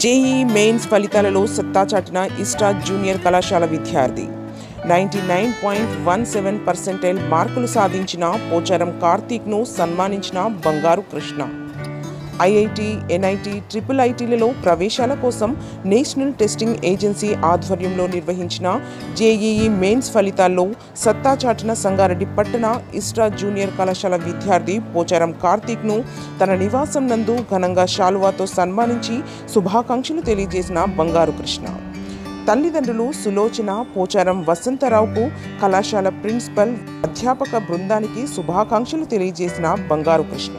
JEE mains ఫలితాలలో సత్తా చాటిన ఇస్టా జూనియర్ కళాశాల విద్యార్థి 99.17% మార్కులు సాధించిన పోచారం కార్తీక్ను సన్మానించిన బంగారు కృష్ణ. ఐఐటి, ఎన్ఐటి, ట్రిపుల్ ఐటీలలో ప్రవేశాల కోసం నేషనల్ టెస్టింగ్ ఏజెన్సీ ఆధ్వర్యంలో నిర్వహించిన జేఈఈ మెయిన్స్ ఫలితాల్లో సత్తా చాటిన సంగారెడ్డి పట్టణ ఇస్టా జూనియర్ కళాశాల విద్యార్థి పోచారం కార్తీక్ను తన నివాసం నందు ఘనంగా శాలువాతో సన్మానించి శుభాకాంక్షలు తెలియజేసిన బంగారు కృష్ణ. తల్లిదండ్రులు సులోచన, పోచారం వసంతరావుకు, కళాశాల ప్రిన్సిపల్, అధ్యాపక బృందానికి శుభాకాంక్షలు తెలియజేసిన బంగారు కృష్ణ.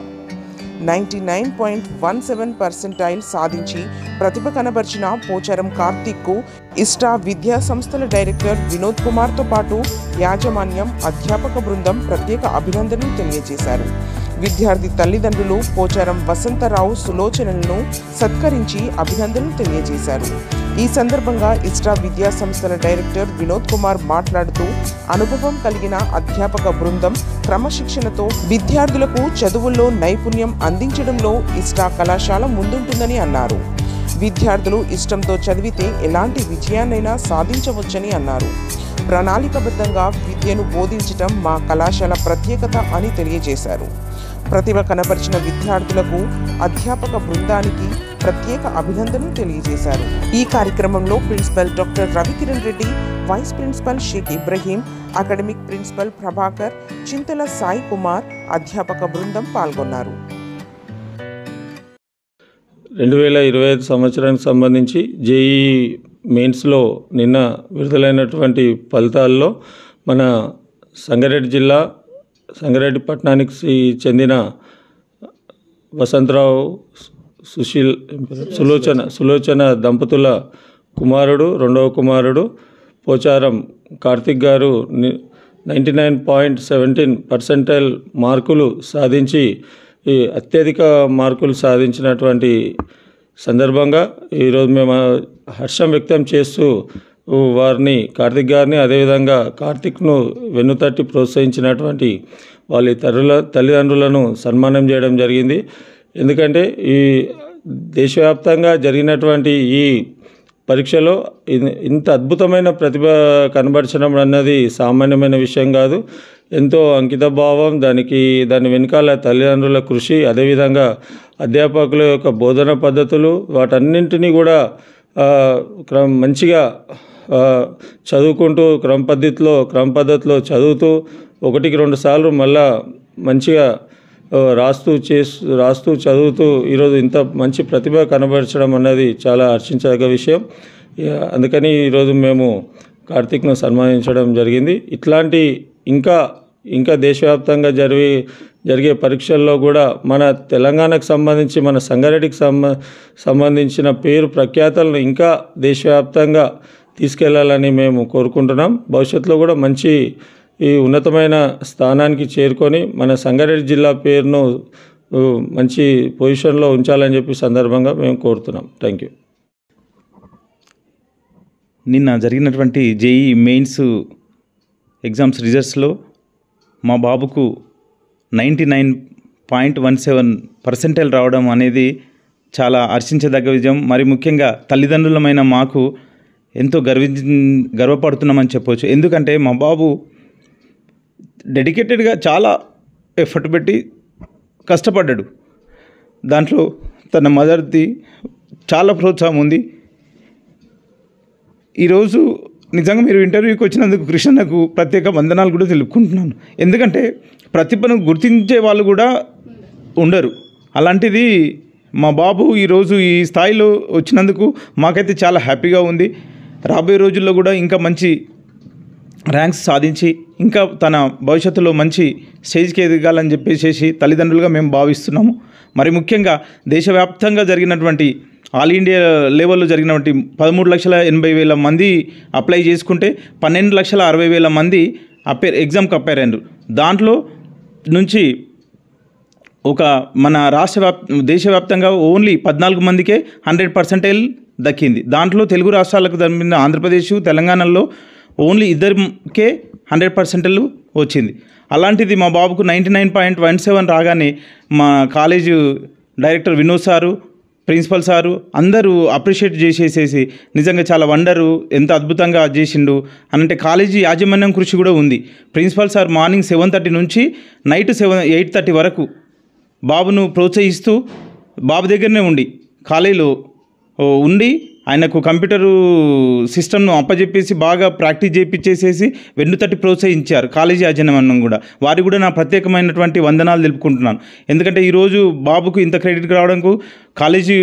99.17% సాధించి ప్రతిభ కనబర్చిన పోచారం కార్తీక్కు ఇస్టా విద్యా సంస్థల డైరెక్టర్ వినోద్ కుమార్తో పాటు యాజమాన్యం, అధ్యాపక బృందం ప్రత్యేక అభినందనలు తెలియజేశారు. విద్యార్థి తల్లిదండ్రులు పోచారం వసంతరావు, సులోచనలను సత్కరించి అభినందనలు తెలియజేశారు. ఈ సందర్భంగా ఇస్టా విద్యా సంస్థల డైరెక్టర్ వినోద్ కుమార్ మాట్లాడుతూ, అనుభవం కలిగిన అధ్యాపక బృందం క్రమశిక్షణతో విద్యార్థులకు చదువుల్లో నైపుణ్యం అందించడంలో ఇస్టా కళాశాల ముందుంటుందని అన్నారు. విద్యార్థులు ఇష్టంతో చదివితే ఎలాంటి విజయాన్నైనా సాధించవచ్చని అన్నారు. ప్రణాళికబద్ధంగా విద్యను బోధించటం మా కళాశాల ప్రత్యేకత అని తెలియజేశారు. ప్రతిభ కనపరిచిన విద్యార్థులకు, అధ్యాపక బృందానికి ప్రత్యేక అభినందనలు తెలియజేశారు. ఈ కార్యక్రమంలో principal doctor Ravikiran Reddy, vice principal Sheikh Ibrahim, academic principal Prabhakar, Chintala Sai Kumar, అధ్యాపక బృందం పాల్గొన్నారు. 2025 సంవత్సరానికి సంబంధించి జేఈఈ మెయిన్స్లో నిన్న విడుదలైనటువంటి ఫలితాల్లో మన సంగారెడ్డి జిల్లా సంగారెడ్డి పట్టణానికి చెందిన వసంతరావు, సులోచన దంపతుల కుమారుడు, రెండవ కుమారుడు పోచారం కార్తీక్ గారు 99.17% మార్కులు సాధించి అత్యధిక మార్కులు సాధించినటువంటి సందర్భంగా ఈరోజు మేము హర్షం వ్యక్తం చేస్తూ వారిని, కార్తీక్ గారిని, అదేవిధంగా కార్తీక్ను వెన్నుతట్టి ప్రోత్సహించినటువంటి వాళ్ళ తల్లిదండ్రులను సన్మానం చేయడం జరిగింది. ఎందుకంటే ఈ దేశవ్యాప్తంగా జరిగినటువంటి ఈ పరీక్షలో ఇంత అద్భుతమైన ప్రతిభ కనబరచడం అన్నది సామాన్యమైన విషయం కాదు. ఎంతో అంకితభావం, దాని వెనకాల తల్లిదండ్రుల కృషి, అదేవిధంగా అధ్యాపకుల యొక్క బోధన పద్ధతులు, వాటన్నింటినీ కూడా మంచిగా చదువుకుంటూ క్రమ పద్ధతిలో చదువుతూ 1-2 సార్లు మళ్ళా మంచిగా రాస్తూ చదువుతూ ఈరోజు ఇంత మంచి ప్రతిభ కనబరచడం అన్నది చాలా హర్షించదగ్గ విషయం. అందుకని ఈరోజు మేము కార్తీక్ను సన్మానించడం జరిగింది. ఇట్లాంటి ఇంకా దేశవ్యాప్తంగా జరిగే పరీక్షల్లో కూడా మన తెలంగాణకు సంబంధించి, మన సంగారెడ్డికి సంబంధించిన పేరు ప్రఖ్యాతలను ఇంకా దేశవ్యాప్తంగా తీసుకెళ్లాలని మేము కోరుకుంటున్నాం. భవిష్యత్తులో కూడా మంచి ఈ ఉన్నతమైన స్థానానికి చేరుకొని మన సంగారెడ్డి జిల్లా పేరును మంచి పొజిషన్లో ఉంచాలని చెప్పి సందర్భంగా మేము కోరుతున్నాం. Thank you. నిన్న జరిగినటువంటి జేఈఈ మెయిన్స్ ఎగ్జామ్స్ రిజల్ట్స్లో మా బాబుకు 99.17% రావడం అనేది చాలా హర్షించదగ్గ విజయం. మరి ముఖ్యంగా తల్లిదండ్రులమైన మాకు ఎంతో గర్వపడుతున్నామని చెప్పవచ్చు. ఎందుకంటే మా బాబు డెడికేటెడ్గా చాలా ఎఫర్ట్ పెట్టి కష్టపడ్డాడు. దాంట్లో తన మదర్ది చాలా ప్రోత్సాహం ఉంది. ఈరోజు నిజంగా మీరు ఇంటర్వ్యూకి వచ్చినందుకు కృష్ణకు ప్రత్యేక వందనాలు కూడా తెలుపుకుంటున్నాను. ఎందుకంటే ప్రతిభను గుర్తించే వాళ్ళు కూడా ఉండరు. అలాంటిది మా బాబు ఈరోజు ఈ స్థాయిలో వచ్చినందుకు మాకైతే చాలా హ్యాపీగా ఉంది. రాబోయే రోజుల్లో కూడా ఇంకా మంచి ర్యాంక్స్ సాధించి ఇంకా తన భవిష్యత్తులో మంచి స్టేజ్కి ఎదగాలని చెప్పేసి తల్లిదండ్రులుగా మేము భావిస్తున్నాము. మరి ముఖ్యంగా దేశవ్యాప్తంగా జరిగినటువంటి ఆల్ ఇండియా లెవెల్లో జరిగినటువంటి 13,80,000 మంది అప్లై చేసుకుంటే 12,60,000 మంది ఎగ్జామ్కి అపేర్ అయ్యారు. దాంట్లో నుంచి మన దేశవ్యాప్తంగా ఓన్లీ 14 మందికే 100% దక్కింది. దాంట్లో తెలుగు రాష్ట్రాలకు జరిగిన ఆంధ్రప్రదేశ్, తెలంగాణలో ఓన్లీ 2కే 100% వచ్చింది. అలాంటిది మా బాబుకు 99.17 రాగానే మా college director Vinod sir, principal sir అందరూ అప్రిషియేట్ చేసేసేసి నిజంగా చాలా వండరు, ఎంత అద్భుతంగా చేసిండు అని. అంటే కాలేజీ యాజమాన్యం కృషి కూడా ఉంది. ప్రిన్సిపల్ సార్ మార్నింగ్ 7:30 నుంచి నైట్ 8:30 వరకు బాబును ప్రోత్సహిస్తూ బాబు దగ్గరనే ఉండి కాలేజీలో ఉండి ఆయనకు కంప్యూటరు సిస్టమ్ను అప్పచెప్పేసి బాగా ప్రాక్టీస్ చేయించేసేసి వెన్నుతట్టి ప్రోత్సహించారు కాలేజీ యాజమాన్యం కూడా. వారికి కూడా నా ప్రత్యేకమైనటువంటి వందనాలు తెలుపుకుంటున్నాను. ఎందుకంటే ఈరోజు బాబుకు ఇంత క్రెడిట్ రావడానికి కాలేజీ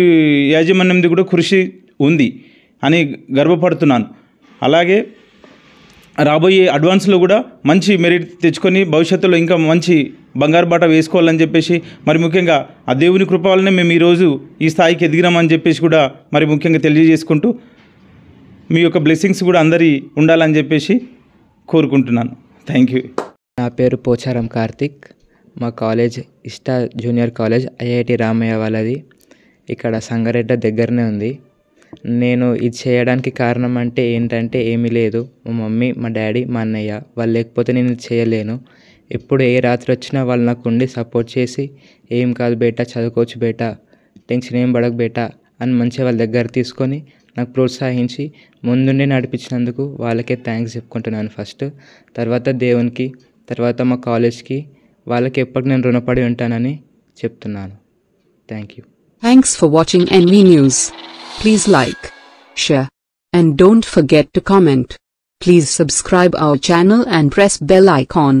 యాజమాన్యంది కూడా కృషి ఉంది అని గర్వపడుతున్నాను. అలాగే రాబోయే అడ్వాన్స్లో కూడా మంచి మెరిట్ తెచ్చుకొని భవిష్యత్తులో ఇంకా మంచి బంగారు బాట వేసుకోవాలని చెప్పేసి, మరి ముఖ్యంగా ఆ దేవుని కృప వల్లనే మేము ఈరోజు ఈ స్థాయికి ఎదిగినామని చెప్పేసి కూడా మరి ముఖ్యంగా తెలియజేసుకుంటూ మీ యొక్క బ్లెస్సింగ్స్ కూడా అందరి ఉండాలని చెప్పేసి కోరుకుంటున్నాను. Thank you. నా పేరు పోచారం కార్తిక్. మా college Ishta junior college IIT Ramaiah వాళ్ళది. ఇక్కడ సంగారెడ్డి దగ్గరనే ఉంది. నేను ఇది చేయడానికి కారణం అంటే ఏంటంటే ఏమీ లేదు, మా మమ్మీ, మా డాడీ, మా అన్నయ్య వాళ్ళు లేకపోతే నేను ఇది చేయలేను. ఎప్పుడు ఏ రాత్రి వచ్చినా వాళ్ళు నాకు ఉండి సపోర్ట్ చేసి, ఏం కాదు బేటా, చదువుకోవచ్చు బేటా, టెన్షన్ ఏం పడకు బేటా అని మంచిగా వాళ్ళ దగ్గర తీసుకొని నాకు ప్రోత్సహించి ముందుండి నడిపించినందుకు వాళ్ళకే థ్యాంక్స్ చెప్పుకుంటున్నాను ఫస్ట్. తర్వాత దేవునికి, తర్వాత మా కాలేజ్కి, వాళ్ళకి ఎప్పటికి నేను రుణపడి ఉంటానని చెప్తున్నాను. Thank you. Thanks for watching NV News. Please like, share, and don't forget to comment. Please subscribe our channel and press bell icon.